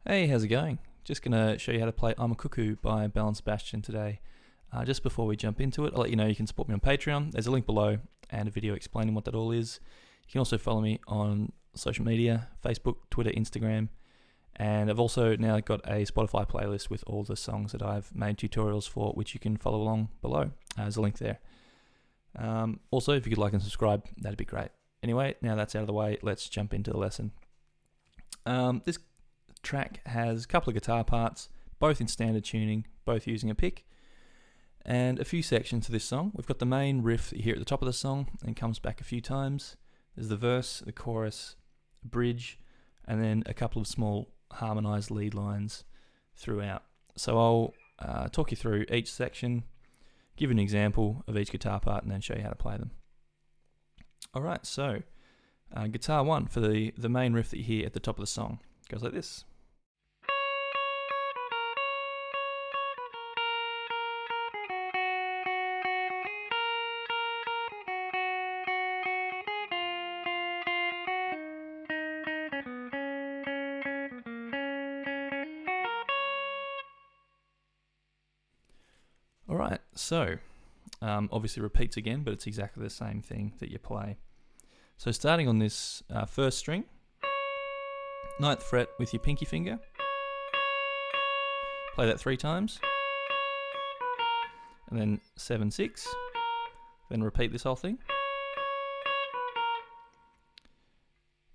Hey, how's it going? Just going to show you how to play I'm a Cuckoo by Belle Sebastian today. Just before we jump into it, I'll let you know you can support me on Patreon. There's a link below and a video explaining what that all is. You can also follow me on social media, Facebook, Twitter, Instagram. And I've also now got a Spotify playlist with all the songs that I've made tutorials for, which you can follow along below. There's a link there. Also, if you could like and subscribe, that'd be great. Anyway, now that's out of the way, let's jump into the lesson. This track has a couple of guitar parts, both in standard tuning, both using a pick, and a few sections to this song. We've got the main riff that you hear at the top of the song and comes back a few times. There's the verse, the chorus, a bridge, and then a couple of small harmonized lead lines throughout. So I'll talk you through each section, give an example of each guitar part, and then show you how to play them. Alright, so guitar 1 for the main riff that you hear at the top of the song. It goes like this. Alright, so obviously repeats again, but it's exactly the same thing that you play. So starting on this first string, 9th fret with your pinky finger, play that 3 times, and then 7, 6, then repeat this whole thing.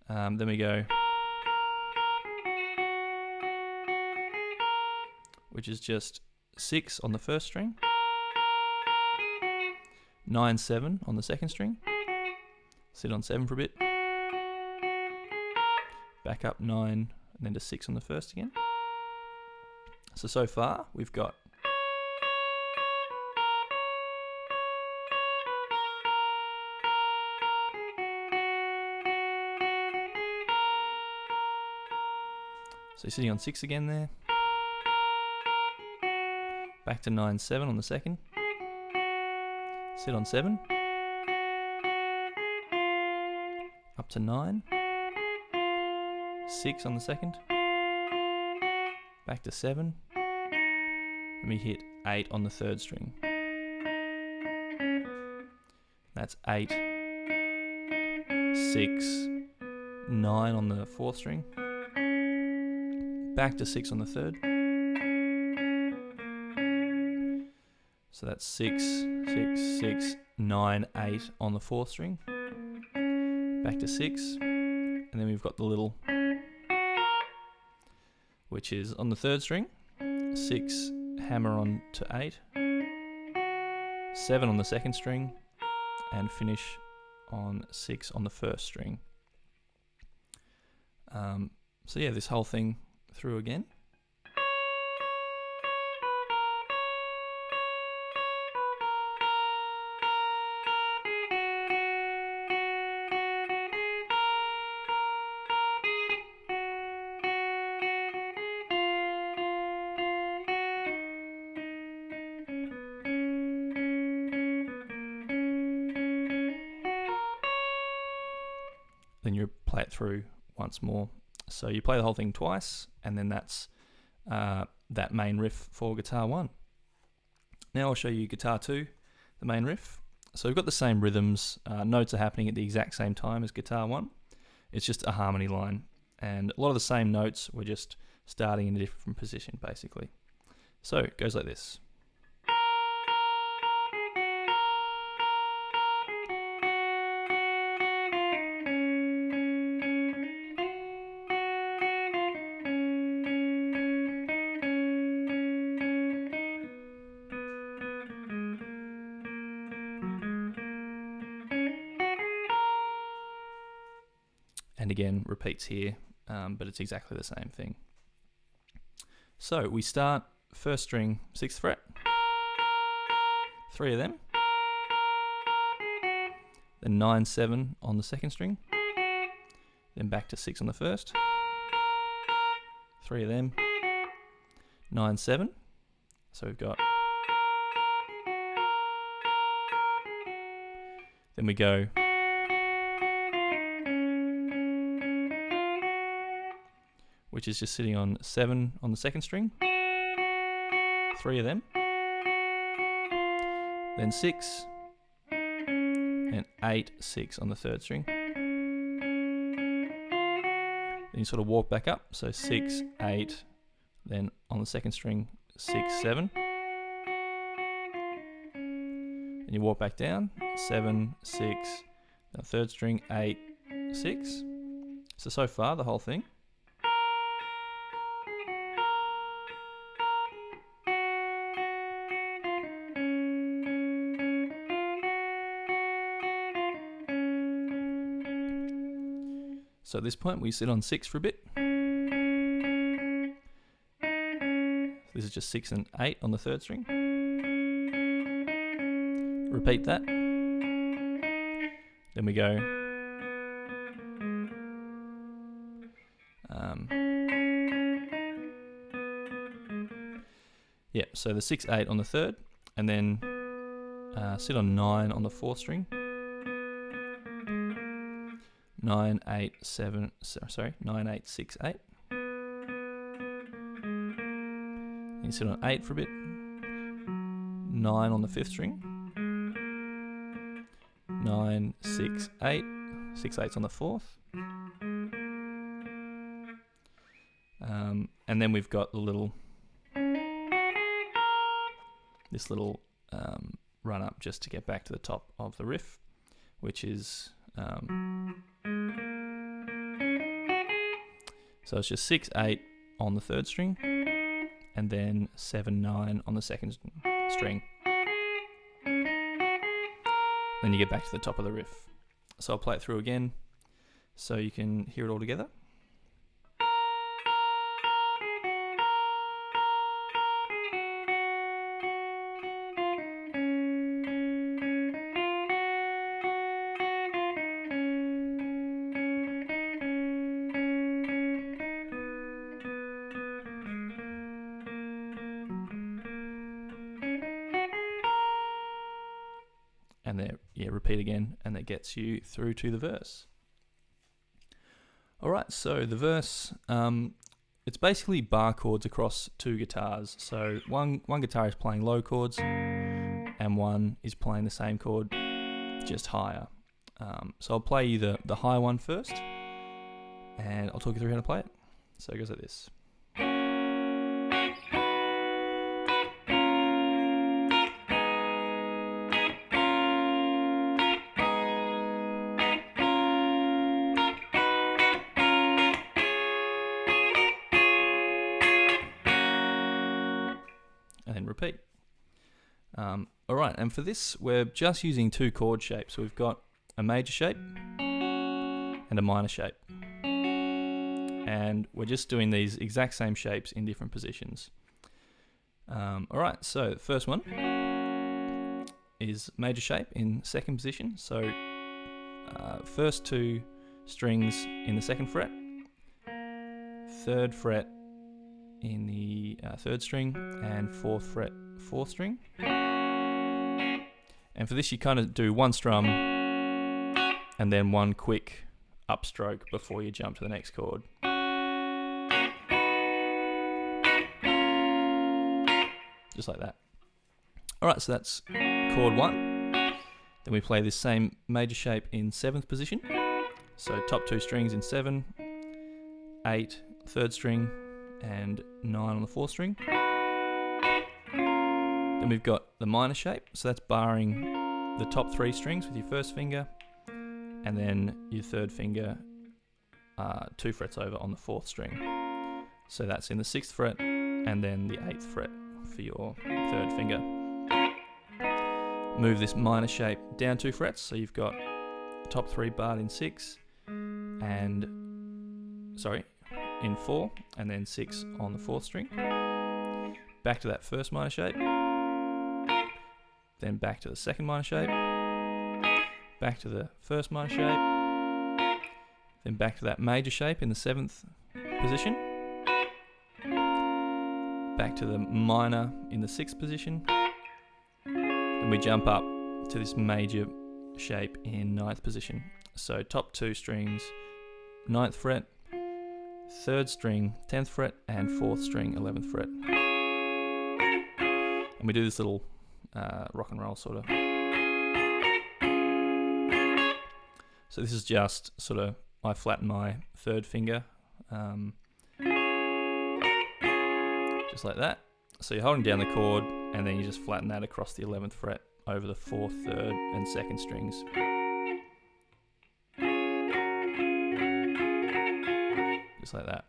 Then we go, which is just 6 on the first string, 9, 7 on the second string, sit on 7 for a bit, back up 9, and then to 6 on the first again. So far we've got so you're sitting on 6 again there, back to 9, 7 on the second, sit on 7, up to 9, 6 on the second, back to 7, and we hit 8 on the third string. That's 8, 6, 9 on the fourth string, back to 6 on the third. So that's 6, 6, 6, 9, 8 on the fourth string, back to 6, and then we've got the little, which is on the third string, 6, hammer on to 8, 7 on the second string, and finish on 6 on the first string. So yeah, this whole thing through again. Then you play it through once more. So you play the whole thing twice, and then that's that main riff for guitar 1. Now I'll show you guitar 2, the main riff. So we've got the same rhythms, notes are happening at the exact same time as guitar 1. It's just a harmony line, and a lot of the same notes, we're just starting in a different position basically. So it goes like this. And again, repeats here, but it's exactly the same thing. So we start first string, 6th fret, 3 of them, then 9, 7 on the second string, then back to 6 on the first, 3 of them, 9, 7, so we've got, then we go which is just sitting on 7 on the second string, 3 of them, then 6, and 8, 6 on the third string. Then you sort of walk back up, so 6, 8, then on the second string, 6, 7. Then you walk back down, 7, 6, the third string, 8, 6. So far, the whole thing. So at this point, we sit on 6 for a bit. This is just 6 and 8 on the third string. Repeat that. Then we go. Yeah, so the 6, 8 on the third, and then sit on 9 on the fourth string. 9, 8, 7, sorry, 9, 8, 6, 8. And you sit on 8 for a bit. 9 on the fifth string. 9, 6, 8. 6 8's on the fourth. And then we've got the little, this little run up just to get back to the top of the riff, which is so it's just 6, 8 on the third string, and then 7, 9 on the second string. Then you get back to the top of the riff. So I'll play it through again so you can hear it all together. And then, repeat again, and that gets you through to the verse. Alright, so the verse, it's basically bar chords across 2 guitars. So one guitar is playing low chords, and one is playing the same chord, just higher. So I'll play you the high one first, and I'll talk you through how to play it. So it goes like this. And then repeat. Alright, and for this we're just using 2 chord shapes. We've got a major shape and a minor shape. And we're just doing these exact same shapes in different positions. Alright, so the first one is major shape in second position. So first 2 strings in the second fret, third fret in the third string, and fourth fret, fourth string. And for this you kind of do one strum and then one quick upstroke before you jump to the next chord. Just like that. Alright, so that's chord 1. Then we play this same major shape in 7th position. So top 2 strings in 7, 8, third string, and 9 on the fourth string. Then we've got the minor shape, so that's barring the top 3 strings with your first finger, and then your third finger 2 frets over on the fourth string. So that's in the 6th fret, and then the 8th fret for your third finger. Move this minor shape down 2 frets, so you've got top 3 barred in 6, and in 4, and then 6 on the fourth string. Back to that first minor shape, then back to the second minor shape, back to the first minor shape, then back to that major shape in the 7th position, back to the minor in the 6th position, then we jump up to this major shape in 9th position. So top 2 strings, 9th fret, 3rd string 10th fret, and 4th string 11th fret. And we do this little rock and roll sort of. So this is just sort of, I flatten my 3rd finger, just like that. So you're holding down the chord, and then you just flatten that across the 11th fret over the 4th, 3rd, and 2nd strings. Just like that.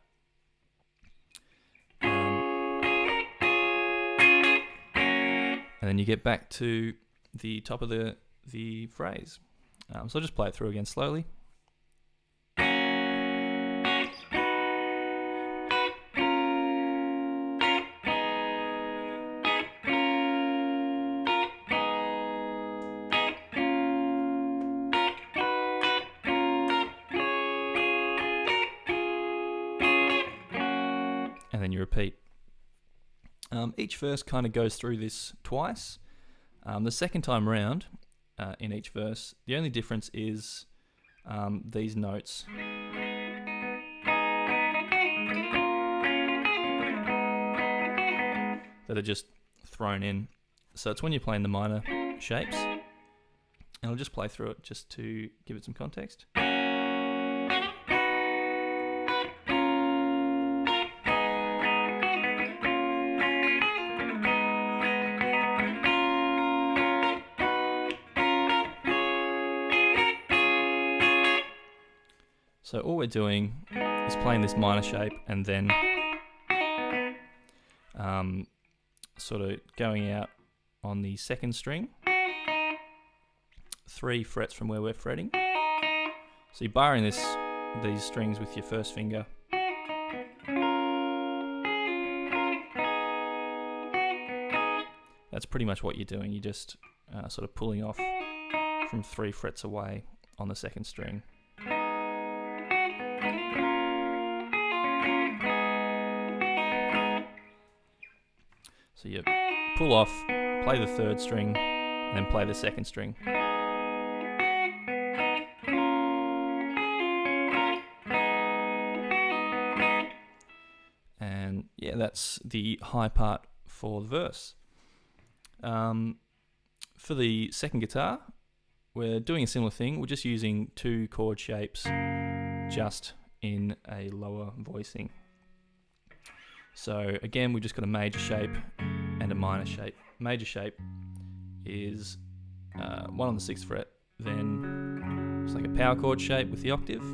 And then you get back to the top of the phrase. So I'll just play it through again slowly. And then you repeat. Each verse kind of goes through this twice. The second time round, in each verse, the only difference is these notes. That are just thrown in. So it's when you're playing the minor shapes. And I'll just play through it just to give it some context. So all we're doing is playing this minor shape and then sort of going out on the 2nd string, 3 frets from where we're fretting. So you're barring these strings with your 1st finger. That's pretty much what you're doing. You're just sort of pulling off from 3 frets away on the 2nd string. So you pull off, play the 3rd string, and then play the 2nd string. And yeah, that's the high part for the verse. For the second guitar, we're doing a similar thing. We're just using 2 chord shapes just in a lower voicing. So again, we've just got a major shape and a minor shape. Major shape is 1 on the 6th fret, then it's like a power chord shape with the octave.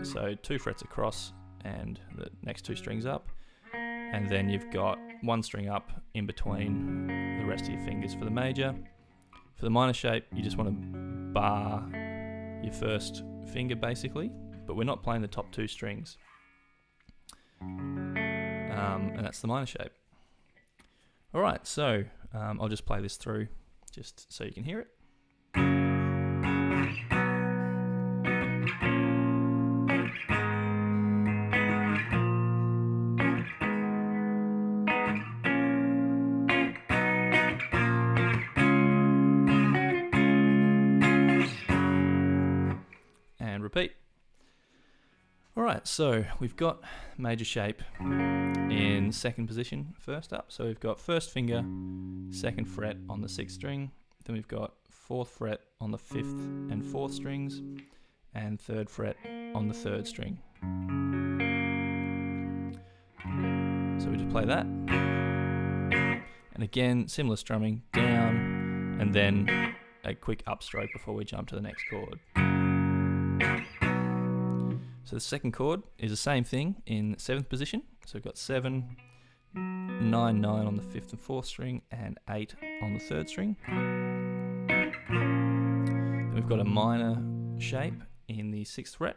So 2 frets across and the next 2 strings up. And then you've got 1 string up in between the rest of your fingers for the major. For the minor shape, you just want to bar your 1st finger basically, but we're not playing the top 2 strings. And that's the minor shape. Alright, so I'll just play this through just so you can hear it. And repeat. Alright, so we've got major shape in 2nd position first up. So we've got 1st finger, 2nd fret on the 6th string. Then we've got 4th fret on the 5th and 4th strings, and 3rd fret on the 3rd string. So we just play that. And again, similar strumming, down, and then a quick upstroke before we jump to the next chord. So the second chord is the same thing in 7th position. So we've got 7, 9, 9 on the 5th and 4th string, and 8 on the 3rd string. Then we've got a minor shape in the 6th fret.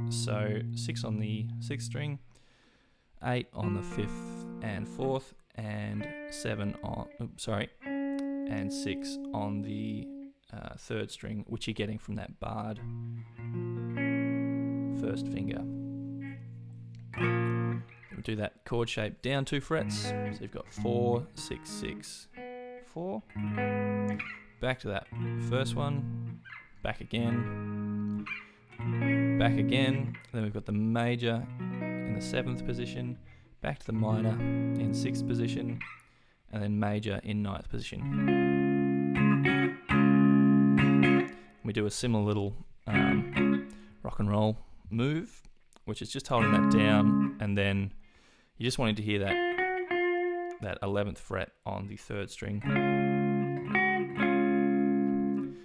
So 6 on the 6th string, 8 on the 5th and 4th, and 7 on, and 6 on the 3rd string, which you're getting from that barred 1st finger. We'll do that chord shape down 2 frets. So you've got 4, 6, 6, 4. Back to that first one. Back again. Back again. Then we've got the major in the the 7th position, back to the minor in 6th position, and then major in 9th position. We do a similar little rock and roll move, which is just holding that down, and then you just wanting to hear that 11th fret on the 3rd string.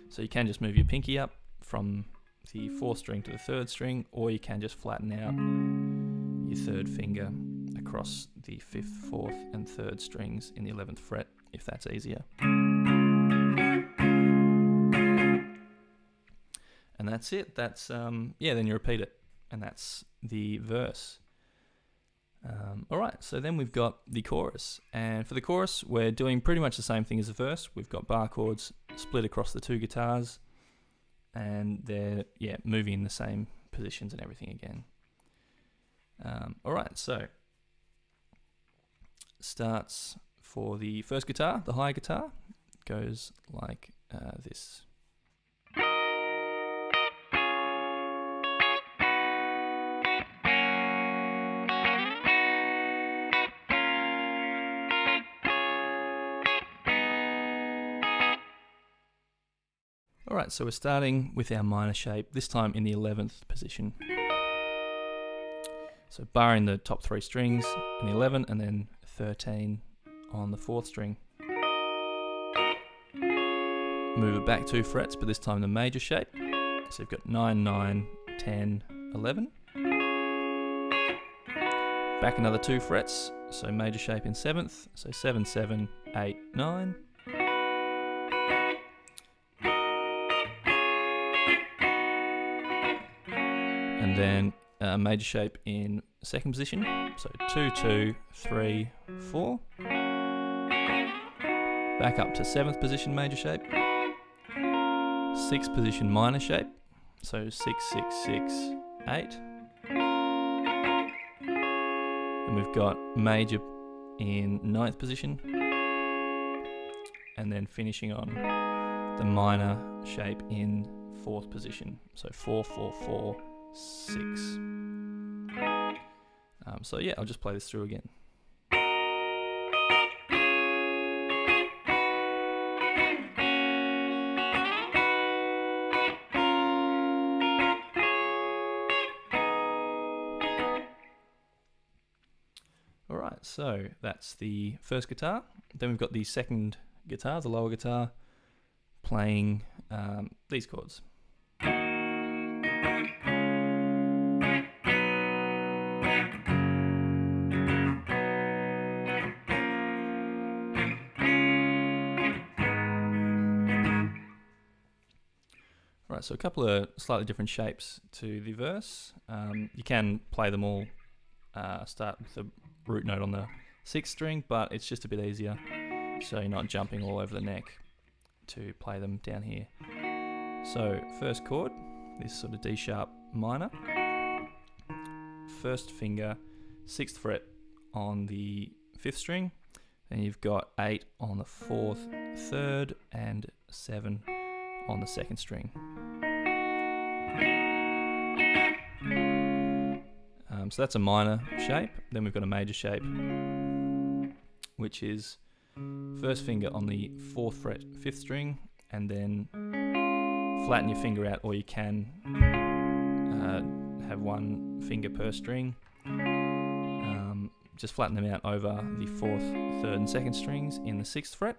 So you can just move your pinky up from the 4th string to the 3rd string, or you can just flatten out your 3rd finger across the 5th, 4th and 3rd strings in the 11th fret, if that's easier. And that's it. That's then you repeat it, and that's the verse. Alright, so then we've got the chorus, and for the chorus we're doing pretty much the same thing as the verse. We've got bar chords split across the 2 guitars, and they're moving in the same positions and everything again. Alright, so starts for the first guitar, the high guitar, goes like this. Alright, so we're starting with our minor shape, this time in the 11th position. So barring the top 3 strings in the 11, and then 13 on the 4th string. Move it back 2 frets, but this time the major shape. So you've got 9, 9, 10, 11. Back another 2 frets, so major shape in 7th, so 7, 7, 8, 9. And then major shape in 2nd position, so 2, 2, 3, 4. Back up to 7th position major shape. 6th position minor shape, so 6, 6, 6, 8. And we've got major in 9th position, and then finishing on the minor shape in 4th position, so 4, 4, 4, 6. So yeah, I'll just play this through again. Alright, so that's the first guitar. Then we've got the second guitar, the lower guitar, playing these chords. Right, so a couple of slightly different shapes to the verse. You can play them all, start with the root note on the 6th string, but it's just a bit easier, so you're not jumping all over the neck to play them down here. So first chord, this sort of D sharp minor, first finger, 6th fret on the 5th string, then you've got 8 on the 4th, 3rd, and 7 on the 2nd string. So that's a minor shape. Then we've got a major shape, which is first finger on the 4th fret, 5th string, and then flatten your finger out, or you can have one finger per string. Just flatten them out over the 4th, 3rd, and 2nd strings in the 6th fret.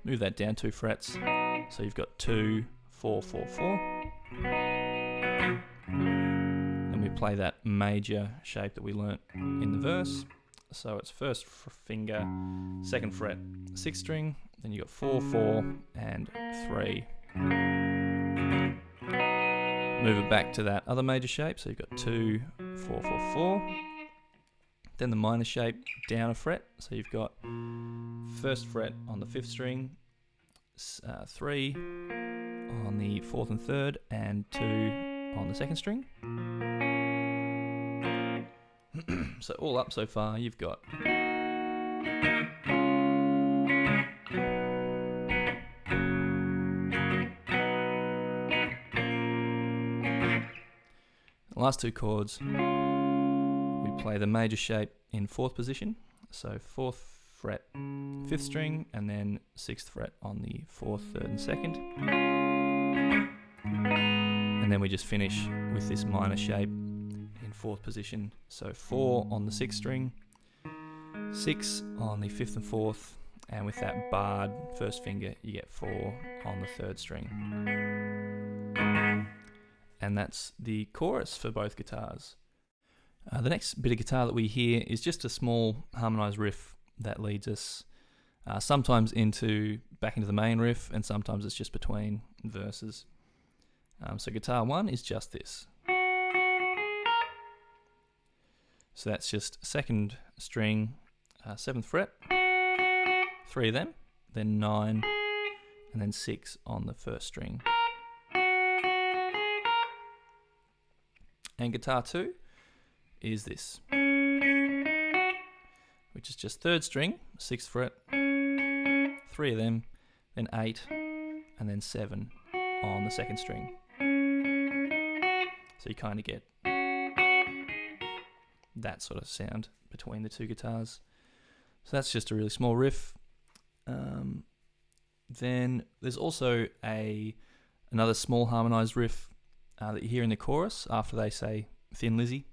Move that down 2 frets, so you've got 2, 4, 4, 4. Then we play that major shape that we learnt in the verse. So it's first finger, 2nd fret, 6th string, then you've got 4, 4, and 3. Move it back to that other major shape, so you've got 2, 4, 4, 4. Then the minor shape down a fret, so you've got 1st fret on the 5th string, 3 on the 4th and 3rd, and 2 on the 2nd string. So all up so far, you've got last two chords, we play the major shape in 4th position. So 4th fret, 5th string, and then 6th fret on the 4th, 3rd, and 2nd. And then we just finish with this minor shape in 4th position. So 4 on the 6th string, 6 on the 5th and 4th, and with that barred 1st finger, you get 4 on the 3rd string. And that's the chorus for both guitars. The next bit of guitar that we hear is just a small harmonized riff that leads us sometimes back into the main riff, and sometimes it's just between verses. So guitar 1 is just this. So that's just 2nd string, 7th fret, 3 of them, then 9, and then 6 on the 1st string. And guitar 2 is this, which is just 3rd string, 6th fret, 3 of them, then 8, and then 7 on the 2nd string. So you kind of get that sort of sound between the two guitars. So that's just a really small riff. Then there's also another small harmonized riff that you hear in the chorus after they say Thin Lizzy.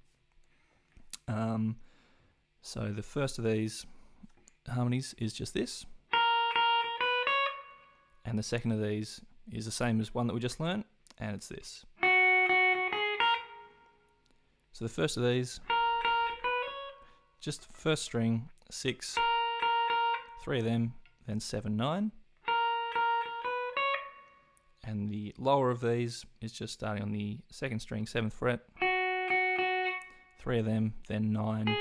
So the first of these harmonies is just this, and the second of these is the same as one that we just learnt, and it's this. So the first of these, just 1st string, 6, 3 of them, then 7, 9. And the lower of these is just starting on the 2nd string, 7th fret, 3 of them, then 9,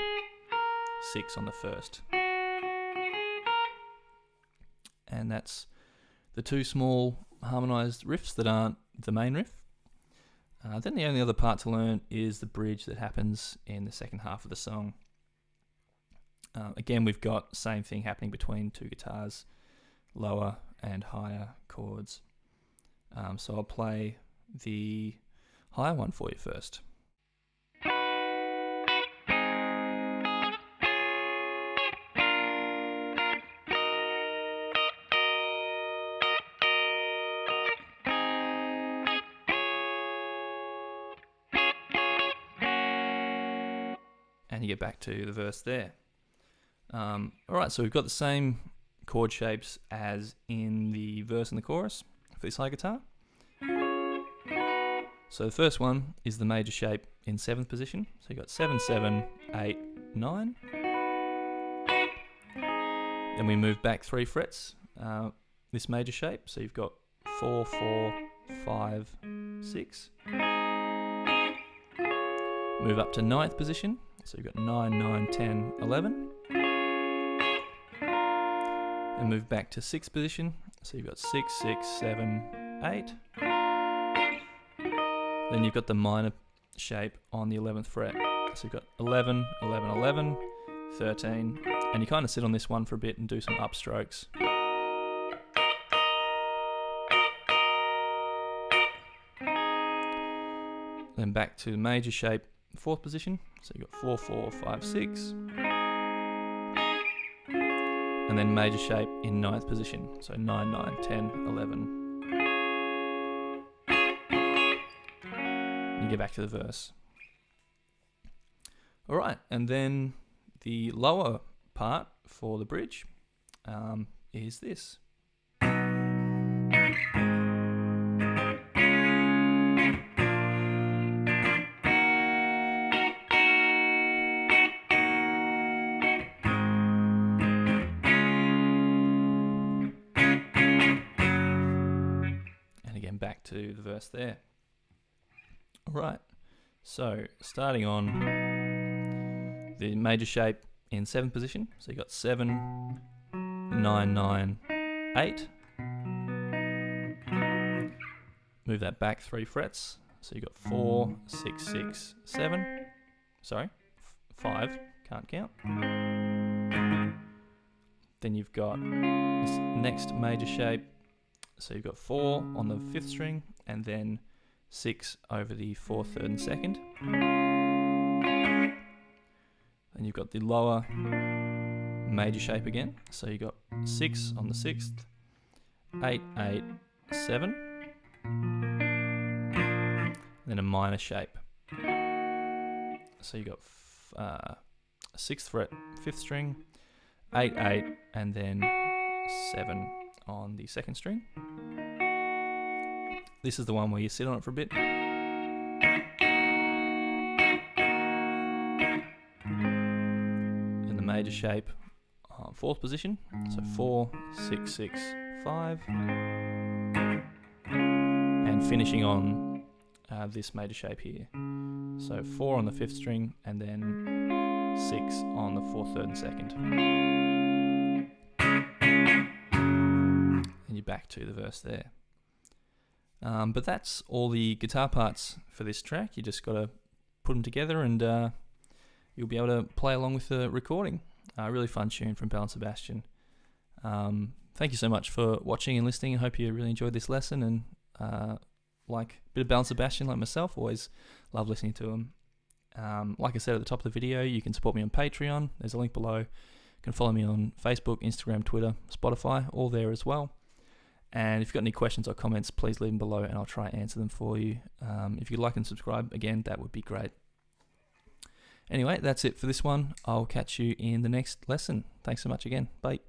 6 on the 1st. And that's the two small harmonized riffs that aren't the main riff. Then the only other part to learn is the bridge that happens in the second half of the song. Again, we've got the same thing happening between two guitars, lower and higher chords. So I'll play the higher one for you first. And you get back to the verse there. Alright, so we've got the same chord shapes as in the verse and the chorus for this high guitar. So the first one is the major shape in 7th position. So you've got 7, 7, 8, 9. Then we move back 3 frets, this major shape. So you've got 4, 4, 5, 6. Move up to 9th position. So you've got 9, 9, 10, 11. And move back to 6th position. So you've got 6, 6, 7, 8. Then you've got the minor shape on the 11th fret. So you've got 11, 11, 11, 13. And you kind of sit on this one for a bit and do some upstrokes. Then back to the major shape, 4th position. So you've got 4, 4, 5, 6. And then major shape in 9th position. So 9, 9, 10, 11. And you get back to the verse. Alright, and then the lower part for the bridge is this. Back to the verse there. Alright, so starting on the major shape in 7th position, so you got 7, 9, 9, 8. Move that back 3 frets, so you got 4, 6, 6, 7. Sorry, 5, can't count. Then you've got this next major shape. So you've got 4 on the 5th string, and then 6 over the 4th, 3rd and 2nd. Then you've got the lower major shape again. So you've got 6 on the 6th, 8, 8, 7, and then a minor shape. So you've got 6th fret, 5th string, 8, 8, and then 7 on the 2nd string. This is the one where you sit on it for a bit. And the major shape, 4th position. So 4, 6, 6, 5. And finishing on this major shape here. So 4 on the 5th string, and then 6 on the 4th, 3rd and 2nd. And you're back to the verse there. But that's all the guitar parts for this track. You just got to put them together and you'll be able to play along with the recording. Really fun tune from Belle Sebastian. Thank you so much for watching and listening. I hope you really enjoyed this lesson and like a bit of Belle Sebastian like myself. Always love listening to him. Like I said at the top of the video, you can support me on Patreon. There's a link below. You can follow me on Facebook, Instagram, Twitter, Spotify, all there as well. And if you've got any questions or comments, please leave them below and I'll try and answer them for you. If you'd like and subscribe, again, that would be great. Anyway, that's it for this one. I'll catch you in the next lesson. Thanks so much again. Bye.